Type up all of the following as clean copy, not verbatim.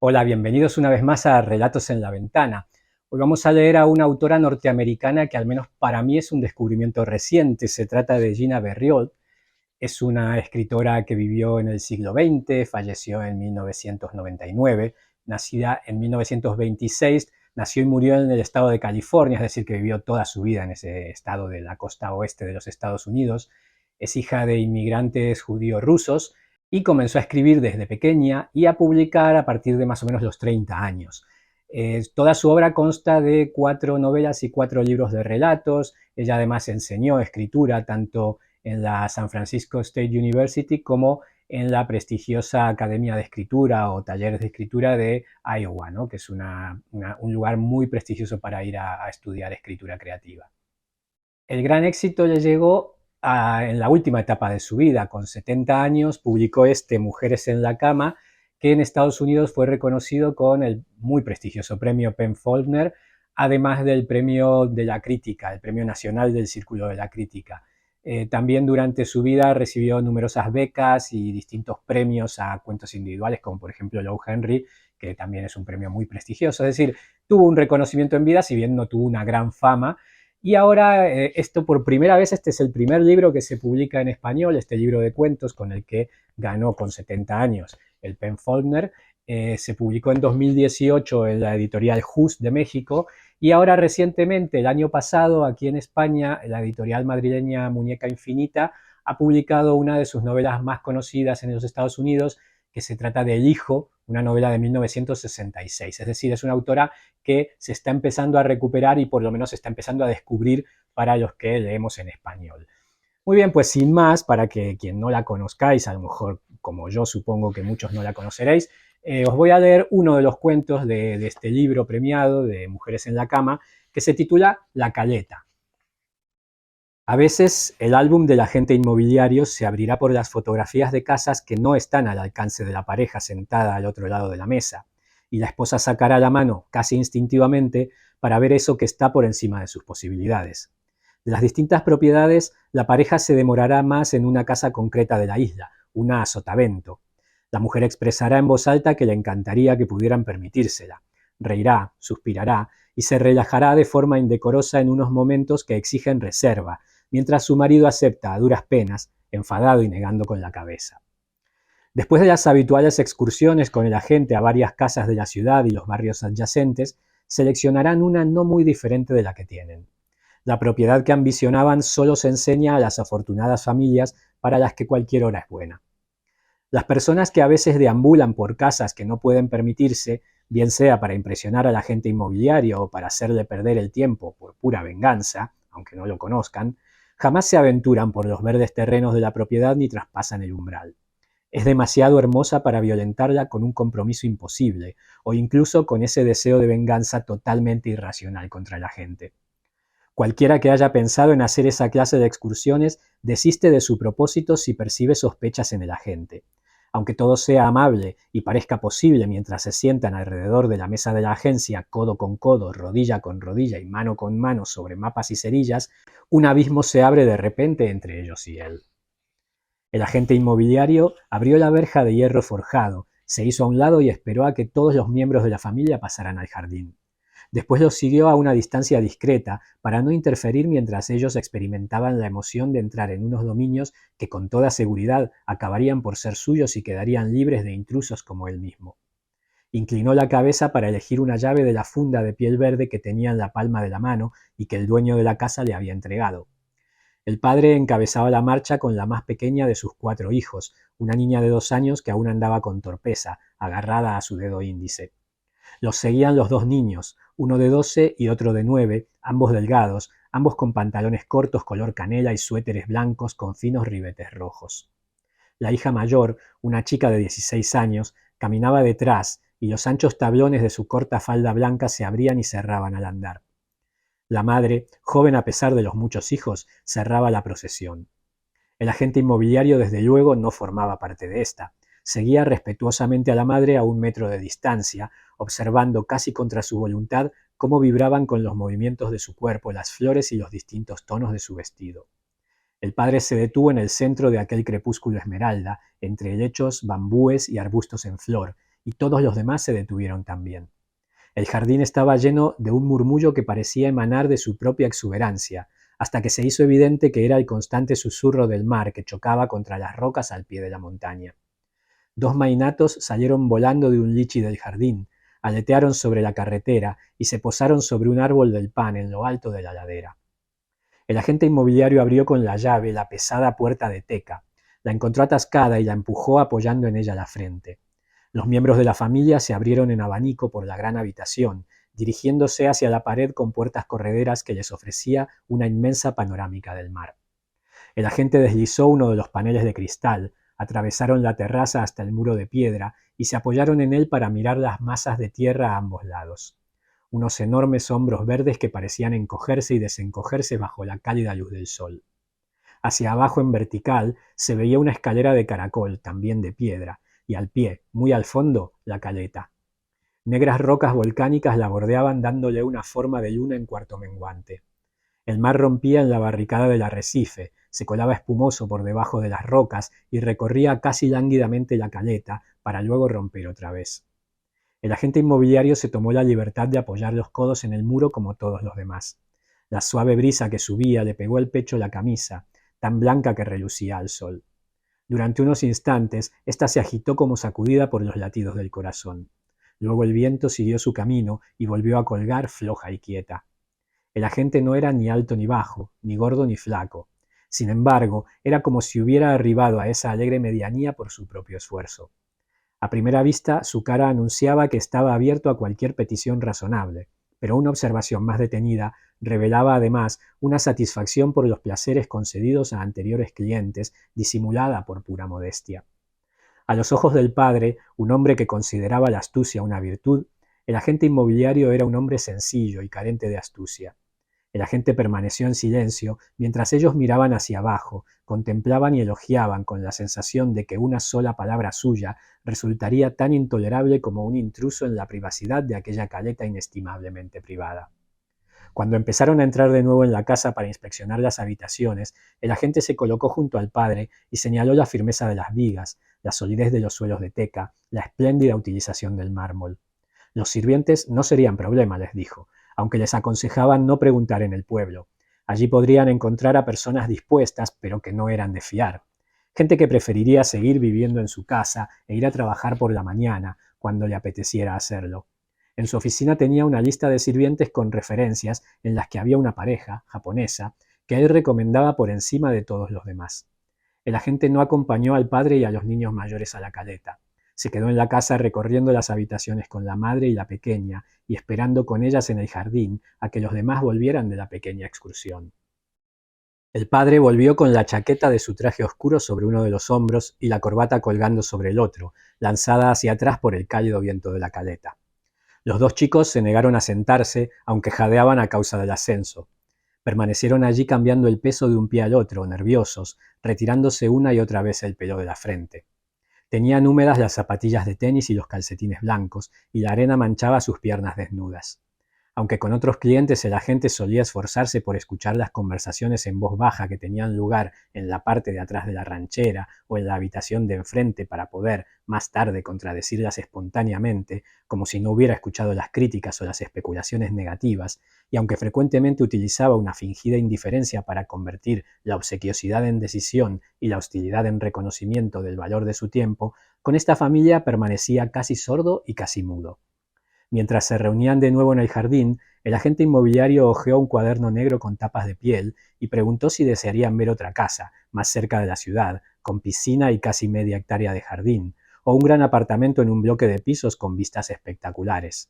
Hola, bienvenidos una vez más a Relatos en la Ventana. Hoy vamos a leer a una autora norteamericana que al menos para mí es un descubrimiento reciente. Se trata de Gina Berriol. Es una escritora que vivió en el siglo XX, falleció en 1999, nacida en 1926, nació y murió en el estado de California, es decir, que vivió toda su vida en ese estado de la costa oeste de los Estados Unidos. Es hija de inmigrantes judíos rusos y comenzó a escribir desde pequeña y a publicar a partir de más o menos los 30 años. Toda su obra consta de 4 novelas y 4 libros de relatos. Ella además enseñó escritura tanto en la San Francisco State University como en la prestigiosa Academia de Escritura o Talleres de Escritura de Iowa, ¿no? Que es un lugar muy prestigioso para ir a estudiar escritura creativa. El gran éxito le llegó en la última etapa de su vida. Con 70 años publicó Mujeres en la cama, que en Estados Unidos fue reconocido con el muy prestigioso premio Penn Faulkner, además del premio de la crítica, el premio nacional del Círculo de la Crítica. También durante su vida recibió numerosas becas y distintos premios a cuentos individuales, como por ejemplo Lou Henry, que también es un premio muy prestigioso. Es decir, tuvo un reconocimiento en vida, si bien no tuvo una gran fama. Y ahora, esto por primera vez, este es el primer libro que se publica en español, este libro de cuentos con el que ganó con 70 años el Penn Faulkner. Se publicó en 2018 en la editorial Hus de México y ahora recientemente, el año pasado, aquí en España, la editorial madrileña Muñeca Infinita ha publicado una de sus novelas más conocidas en los Estados Unidos, que se trata de El Hijo, una novela de 1966. Es decir, es una autora que se está empezando a recuperar y por lo menos se está empezando a descubrir para los que leemos en español. Muy bien, pues sin más, para que quien no la conozcáis, a lo mejor como yo supongo que muchos no la conoceréis, os voy a leer uno de los cuentos de este libro premiado de Mujeres en la cama, que se titula La Caleta. A veces el álbum del agente inmobiliario se abrirá por las fotografías de casas que no están al alcance de la pareja sentada al otro lado de la mesa, y la esposa sacará la mano casi instintivamente para ver eso que está por encima de sus posibilidades. De las distintas propiedades, la pareja se demorará más en una casa concreta de la isla, una a sotavento. La mujer expresará en voz alta que le encantaría que pudieran permitírsela. Reirá, suspirará y se relajará de forma indecorosa en unos momentos que exigen reserva, mientras su marido acepta a duras penas, enfadado y negando con la cabeza. Después de las habituales excursiones con el agente a varias casas de la ciudad y los barrios adyacentes, seleccionarán una no muy diferente de la que tienen. La propiedad que ambicionaban solo se enseña a las afortunadas familias para las que cualquier hora es buena. Las personas que a veces deambulan por casas que no pueden permitirse, bien sea para impresionar al agente inmobiliario o para hacerle perder el tiempo por pura venganza, aunque no lo conozcan, jamás se aventuran por los verdes terrenos de la propiedad ni traspasan el umbral. Es demasiado hermosa para violentarla con un compromiso imposible, o incluso con ese deseo de venganza totalmente irracional contra la gente. Cualquiera que haya pensado en hacer esa clase de excursiones desiste de su propósito si percibe sospechas en el agente. Aunque todo sea amable y parezca posible mientras se sientan alrededor de la mesa de la agencia, codo con codo, rodilla con rodilla y mano con mano sobre mapas y cerillas, un abismo se abre de repente entre ellos y él. El agente inmobiliario abrió la verja de hierro forjado, se hizo a un lado y esperó a que todos los miembros de la familia pasaran al jardín. Después los siguió a una distancia discreta para no interferir mientras ellos experimentaban la emoción de entrar en unos dominios que con toda seguridad acabarían por ser suyos y quedarían libres de intrusos como él mismo. Inclinó la cabeza para elegir una llave de la funda de piel verde que tenía en la palma de la mano y que el dueño de la casa le había entregado. El padre encabezaba la marcha con la más pequeña de sus 4 hijos, una niña de 2 años que aún andaba con torpeza, agarrada a su dedo índice. Los seguían los 2 niños, uno de 12 y otro de 9, ambos delgados, ambos con pantalones cortos color canela y suéteres blancos con finos ribetes rojos. La hija mayor, una chica de 16 años, caminaba detrás y los anchos tablones de su corta falda blanca se abrían y cerraban al andar. La madre, joven a pesar de los muchos hijos, cerraba la procesión. El agente inmobiliario desde luego no formaba parte de esta. Seguía respetuosamente a la madre a 1 metro de distancia, observando casi contra su voluntad cómo vibraban con los movimientos de su cuerpo las flores y los distintos tonos de su vestido. El padre se detuvo en el centro de aquel crepúsculo esmeralda, entre helechos, bambúes y arbustos en flor, y todos los demás se detuvieron también. El jardín estaba lleno de un murmullo que parecía emanar de su propia exuberancia, hasta que se hizo evidente que era el constante susurro del mar que chocaba contra las rocas al pie de la montaña. Dos mainatos salieron volando de un lichi del jardín, aletearon sobre la carretera y se posaron sobre un árbol del pan en lo alto de la ladera. El agente inmobiliario abrió con la llave la pesada puerta de teca, la encontró atascada y la empujó apoyando en ella la frente. Los miembros de la familia se abrieron en abanico por la gran habitación, dirigiéndose hacia la pared con puertas correderas que les ofrecía una inmensa panorámica del mar. El agente deslizó uno de los paneles de cristal, atravesaron la terraza hasta el muro de piedra y se apoyaron en él para mirar las masas de tierra a ambos lados. Unos enormes hombros verdes que parecían encogerse y desencogerse bajo la cálida luz del sol. Hacia abajo en vertical se veía una escalera de caracol, también de piedra, y al pie, muy al fondo, la caleta. Negras rocas volcánicas la bordeaban dándole una forma de luna en cuarto menguante. El mar rompía en la barricada del arrecife, se colaba espumoso por debajo de las rocas y recorría casi lánguidamente la caleta para luego romper otra vez. El agente inmobiliario se tomó la libertad de apoyar los codos en el muro como todos los demás. La suave brisa que subía le pegó al pecho la camisa, tan blanca que relucía al sol. Durante unos instantes, ésta se agitó como sacudida por los latidos del corazón. Luego el viento siguió su camino y volvió a colgar floja y quieta. El agente no era ni alto ni bajo, ni gordo ni flaco. Sin embargo, era como si hubiera arribado a esa alegre medianía por su propio esfuerzo. A primera vista, su cara anunciaba que estaba abierto a cualquier petición razonable, pero una observación más detenida revelaba además una satisfacción por los placeres concedidos a anteriores clientes, disimulada por pura modestia. A los ojos del padre, un hombre que consideraba la astucia una virtud, el agente inmobiliario era un hombre sencillo y carente de astucia. El agente permaneció en silencio mientras ellos miraban hacia abajo, contemplaban y elogiaban con la sensación de que una sola palabra suya resultaría tan intolerable como un intruso en la privacidad de aquella caleta inestimablemente privada. Cuando empezaron a entrar de nuevo en la casa para inspeccionar las habitaciones, el agente se colocó junto al padre y señaló la firmeza de las vigas, la solidez de los suelos de teca, la espléndida utilización del mármol. Los sirvientes no serían problema, les dijo, aunque les aconsejaban no preguntar en el pueblo. Allí podrían encontrar a personas dispuestas, pero que no eran de fiar. Gente que preferiría seguir viviendo en su casa e ir a trabajar por la mañana, cuando le apeteciera hacerlo. En su oficina tenía una lista de sirvientes con referencias en las que había una pareja, japonesa, que él recomendaba por encima de todos los demás. El agente no acompañó al padre y a los niños mayores a la caleta. Se quedó en la casa recorriendo las habitaciones con la madre y la pequeña y esperando con ellas en el jardín a que los demás volvieran de la pequeña excursión. El padre volvió con la chaqueta de su traje oscuro sobre uno de los hombros y la corbata colgando sobre el otro, lanzada hacia atrás por el cálido viento de la caleta. Los dos chicos se negaron a sentarse, aunque jadeaban a causa del ascenso. Permanecieron allí cambiando el peso de un pie al otro, nerviosos, retirándose una y otra vez el pelo de la frente. Tenían húmedas las zapatillas de tenis y los calcetines blancos, y la arena manchaba sus piernas desnudas. Aunque con otros clientes el agente solía esforzarse por escuchar las conversaciones en voz baja que tenían lugar en la parte de atrás de la ranchera o en la habitación de enfrente para poder, más tarde, contradecirlas espontáneamente, como si no hubiera escuchado las críticas o las especulaciones negativas, y aunque frecuentemente utilizaba una fingida indiferencia para convertir la obsequiosidad en decisión y la hostilidad en reconocimiento del valor de su tiempo, con esta familia permanecía casi sordo y casi mudo. Mientras se reunían de nuevo en el jardín, el agente inmobiliario hojeó un cuaderno negro con tapas de piel y preguntó si desearían ver otra casa, más cerca de la ciudad, con piscina y casi media hectárea de jardín, o un gran apartamento en un bloque de pisos con vistas espectaculares.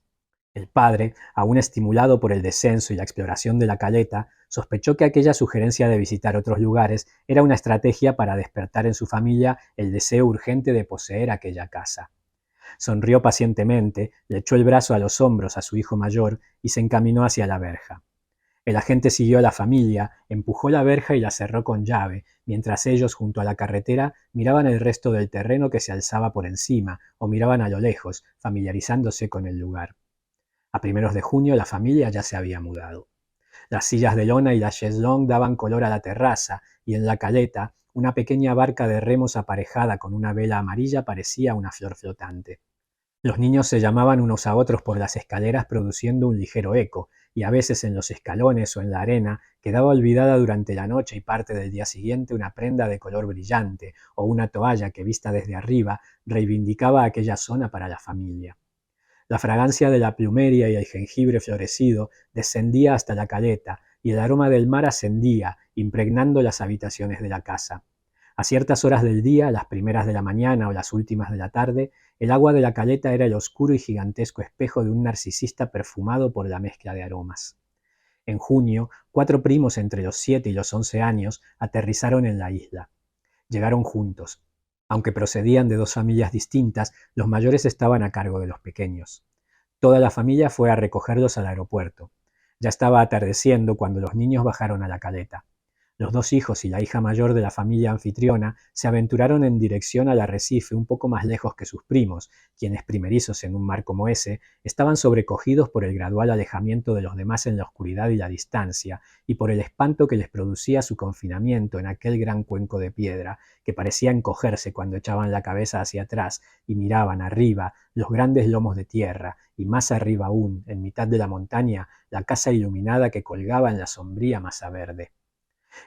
El padre, aún estimulado por el descenso y la exploración de la caleta, sospechó que aquella sugerencia de visitar otros lugares era una estrategia para despertar en su familia el deseo urgente de poseer aquella casa. Sonrió pacientemente, le echó el brazo a los hombros a su hijo mayor y se encaminó hacia la verja. El agente siguió a la familia, empujó la verja y la cerró con llave, mientras ellos, junto a la carretera, miraban el resto del terreno que se alzaba por encima o miraban a lo lejos, familiarizándose con el lugar. A primeros de junio la familia ya se había mudado. Las sillas de lona y la chaiselong daban color a la terraza, y en la caleta una pequeña barca de remos aparejada con una vela amarilla parecía una flor flotante. Los niños se llamaban unos a otros por las escaleras produciendo un ligero eco, y a veces en los escalones o en la arena quedaba olvidada durante la noche y parte del día siguiente una prenda de color brillante o una toalla que vista desde arriba reivindicaba aquella zona para la familia. La fragancia de la plumeria y el jengibre florecido descendía hasta la caleta y el aroma del mar ascendía, impregnando las habitaciones de la casa. A ciertas horas del día, las primeras de la mañana o las últimas de la tarde, el agua de la caleta era el oscuro y gigantesco espejo de un narcisista perfumado por la mezcla de aromas. En junio, 4 primos entre los 7 y los 11 años aterrizaron en la isla. Llegaron juntos. Aunque procedían de 2 familias distintas, los mayores estaban a cargo de los pequeños. Toda la familia fue a recogerlos al aeropuerto. Ya estaba atardeciendo cuando los niños bajaron a la caleta. Los 2 hijos y la hija mayor de la familia anfitriona se aventuraron en dirección al arrecife un poco más lejos que sus primos, quienes, primerizos en un mar como ese, estaban sobrecogidos por el gradual alejamiento de los demás en la oscuridad y la distancia, y por el espanto que les producía su confinamiento en aquel gran cuenco de piedra, que parecía encogerse cuando echaban la cabeza hacia atrás y miraban arriba los grandes lomos de tierra, y más arriba aún, en mitad de la montaña, la casa iluminada que colgaba en la sombría masa verde.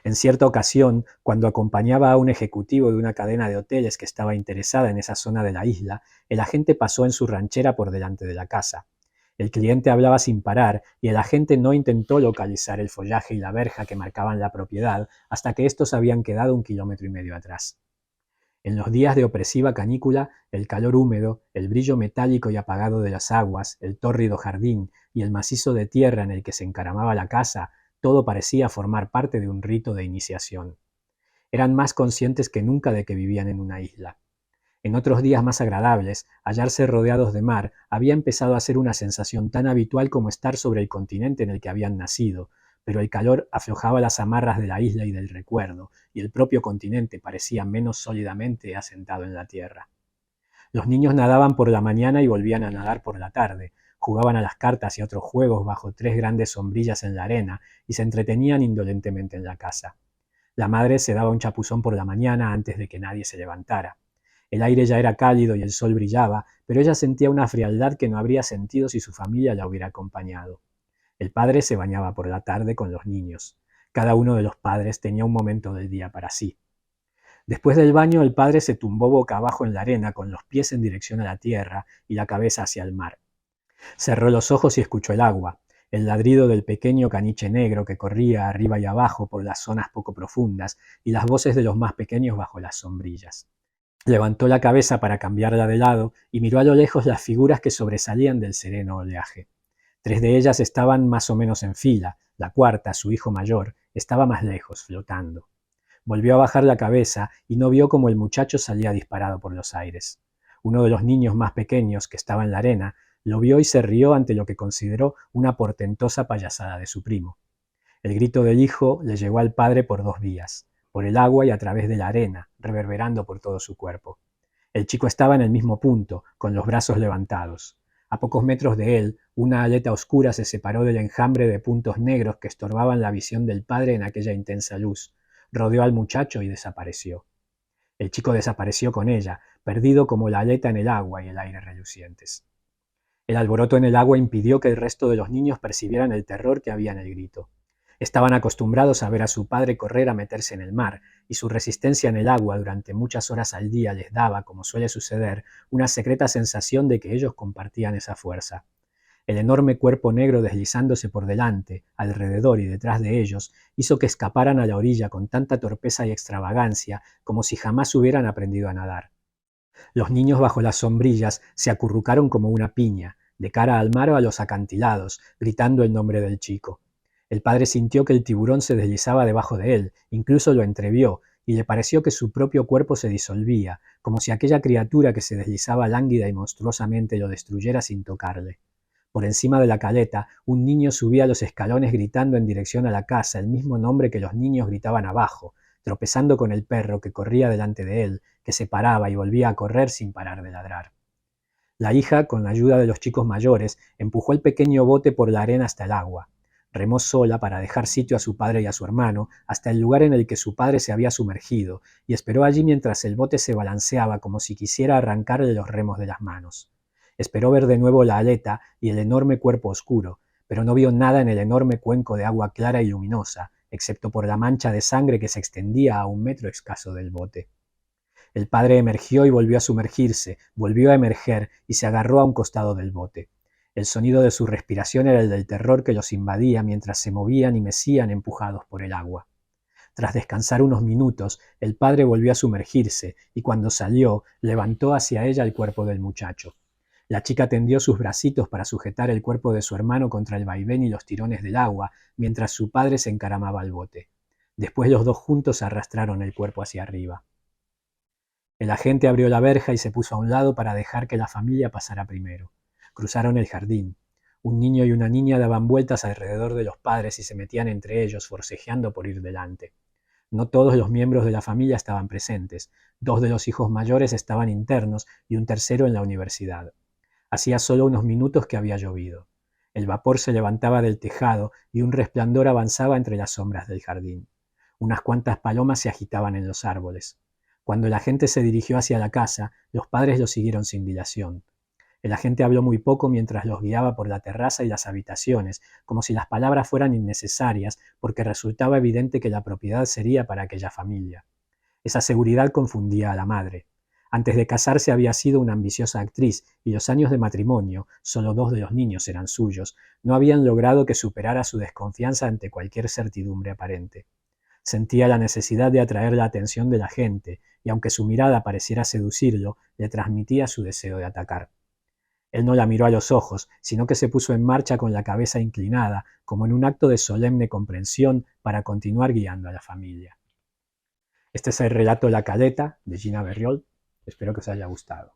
En cierta ocasión, cuando acompañaba a un ejecutivo de una cadena de hoteles que estaba interesada en esa zona de la isla, el agente pasó en su ranchera por delante de la casa. El cliente hablaba sin parar y el agente no intentó localizar el follaje y la verja que marcaban la propiedad hasta que estos habían quedado 1,5 kilómetros atrás. En los días de opresiva canícula, el calor húmedo, el brillo metálico y apagado de las aguas, el tórrido jardín y el macizo de tierra en el que se encaramaba la casa, todo parecía formar parte de un rito de iniciación. Eran más conscientes que nunca de que vivían en una isla. En otros días más agradables, hallarse rodeados de mar había empezado a ser una sensación tan habitual como estar sobre el continente en el que habían nacido, pero el calor aflojaba las amarras de la isla y del recuerdo, y el propio continente parecía menos sólidamente asentado en la tierra. Los niños nadaban por la mañana y volvían a nadar por la tarde, jugaban a las cartas y otros juegos bajo 3 grandes sombrillas en la arena y se entretenían indolentemente en la casa. La madre se daba un chapuzón por la mañana antes de que nadie se levantara. El aire ya era cálido y el sol brillaba, pero ella sentía una frialdad que no habría sentido si su familia la hubiera acompañado. El padre se bañaba por la tarde con los niños. Cada uno de los padres tenía un momento del día para sí. Después del baño, el padre se tumbó boca abajo en la arena con los pies en dirección a la tierra y la cabeza hacia el mar. Cerró los ojos y escuchó el agua, el ladrido del pequeño caniche negro que corría arriba y abajo por las zonas poco profundas y las voces de los más pequeños bajo las sombrillas. Levantó la cabeza para cambiarla de lado y miró a lo lejos las figuras que sobresalían del sereno oleaje. 3 de ellas estaban más o menos en fila, la cuarta, su hijo mayor, estaba más lejos, flotando. Volvió a bajar la cabeza y no vio cómo el muchacho salía disparado por los aires. Uno de los niños más pequeños, que estaba en la arena, lo vio y se rió ante lo que consideró una portentosa payasada de su primo. El grito del hijo le llegó al padre por 2 vías, por el agua y a través de la arena, reverberando por todo su cuerpo. El chico estaba en el mismo punto, con los brazos levantados. A pocos metros de él, una aleta oscura se separó del enjambre de puntos negros que estorbaban la visión del padre en aquella intensa luz. Rodeó al muchacho y desapareció. El chico desapareció con ella, perdido como la aleta en el agua y el aire relucientes. El alboroto en el agua impidió que el resto de los niños percibieran el terror que había en el grito. Estaban acostumbrados a ver a su padre correr a meterse en el mar, y su resistencia en el agua durante muchas horas al día les daba, como suele suceder, una secreta sensación de que ellos compartían esa fuerza. El enorme cuerpo negro deslizándose por delante, alrededor y detrás de ellos, hizo que escaparan a la orilla con tanta torpeza y extravagancia como si jamás hubieran aprendido a nadar. Los niños bajo las sombrillas se acurrucaron como una piña, de cara al mar o a los acantilados, gritando el nombre del chico. El padre sintió que el tiburón se deslizaba debajo de él, incluso lo entrevió, y le pareció que su propio cuerpo se disolvía, como si aquella criatura que se deslizaba lánguida y monstruosamente lo destruyera sin tocarle. Por encima de la caleta, un niño subía los escalones gritando en dirección a la casa el mismo nombre que los niños gritaban abajo, tropezando con el perro que corría delante de él, que se paraba y volvía a correr sin parar de ladrar. La hija, con la ayuda de los chicos mayores, empujó el pequeño bote por la arena hasta el agua. Remó sola para dejar sitio a su padre y a su hermano hasta el lugar en el que su padre se había sumergido, y esperó allí mientras el bote se balanceaba como si quisiera arrancarle los remos de las manos. Esperó ver de nuevo la aleta y el enorme cuerpo oscuro, pero no vio nada en el enorme cuenco de agua clara y luminosa, excepto por la mancha de sangre que se extendía a 1 metro escaso del bote. El padre emergió y volvió a sumergirse, volvió a emerger y se agarró a un costado del bote. El sonido de su respiración era el del terror que los invadía mientras se movían y mecían empujados por el agua. Tras descansar unos minutos, el padre volvió a sumergirse y cuando salió, levantó hacia ella el cuerpo del muchacho. La chica tendió sus bracitos para sujetar el cuerpo de su hermano contra el vaivén y los tirones del agua, mientras su padre se encaramaba al bote. Después los dos juntos arrastraron el cuerpo hacia arriba. El agente abrió la verja y se puso a un lado para dejar que la familia pasara primero. Cruzaron el jardín. Un niño y una niña daban vueltas alrededor de los padres y se metían entre ellos, forcejeando por ir delante. No todos los miembros de la familia estaban presentes. 2 de los hijos mayores estaban internos y un tercero en la universidad. Hacía solo unos minutos que había llovido. El vapor se levantaba del tejado y un resplandor avanzaba entre las sombras del jardín. Unas cuantas palomas se agitaban en los árboles. Cuando el agente se dirigió hacia la casa, los padres lo siguieron sin dilación. El agente habló muy poco mientras los guiaba por la terraza y las habitaciones, como si las palabras fueran innecesarias, porque resultaba evidente que la propiedad sería para aquella familia. Esa seguridad confundía a la madre. Antes de casarse había sido una ambiciosa actriz y los años de matrimonio, solo 2 de los niños eran suyos, no habían logrado que superara su desconfianza ante cualquier certidumbre aparente. Sentía la necesidad de atraer la atención de la gente, y aunque su mirada pareciera seducirlo, le transmitía su deseo de atacar. Él no la miró a los ojos, sino que se puso en marcha con la cabeza inclinada, como en un acto de solemne comprensión para continuar guiando a la familia. Este es el relato La Caleta, de Gina Verriol. Espero que os haya gustado.